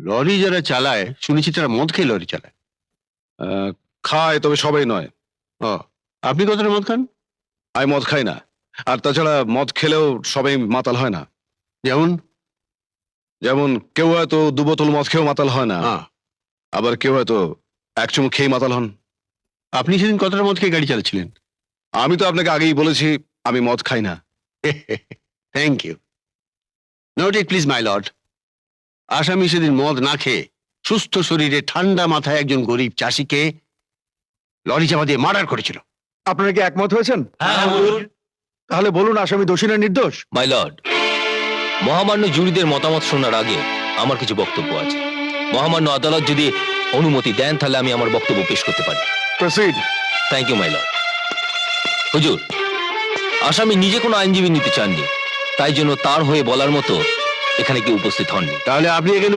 Lorry যারা চালায় শুনেছি তারা মদ খেয়ে লরি চালায়। খায়, তবে সবাই নয়। ও, আপনি কতটা মদ খান? আমি মদ খাই না। আর তাছাড়া মদ খেলেও সবাই মাতাল হয় না। যেমন? যেমন কেউ হয়তো 2 বোতল মদ খেয়েও মাতাল হয় না, হ্যাঁ। আবার কেউ হয়তো 1 চুমুক খেয়ে মাতাল হন। আপনি সেদিন কতটা মদ খেয়ে গাড়ি চালাচ্ছিলেন? আমি তো আপনাকে আগেই বলেছি আমি মদ খাই না। Thank you. Note it please my lord. আসামি সেদিন মদ না খেয়ে সুস্থ শরীরে ঠান্ডা মাথায় একজন গরিব চাষিকে লরি চাপা দিয়ে মার্ডার করেছিল। আপনারা কি একমত হয়েছেন? তাহলে বলুন আসামি দোষী না নির্দোষ? মাই লর্ড, মহামান্য জুরিদের মতামত শোনার আগে আমার কিছু বক্তব্য আছে। মহামান্য আদালত যদি অনুমতি দেন তাহলে আমি আমার বক্তব্য পেশ করতে পারি। Proceed. Thank you my lord. হুজুর, আসামি নিজে কোনো আইনজীবী নিতে চাননি, তাই জন্য তার হয়ে বলার মতো এখানে কেউ উপস্থিত হননি। তাহলে আপনি এখানে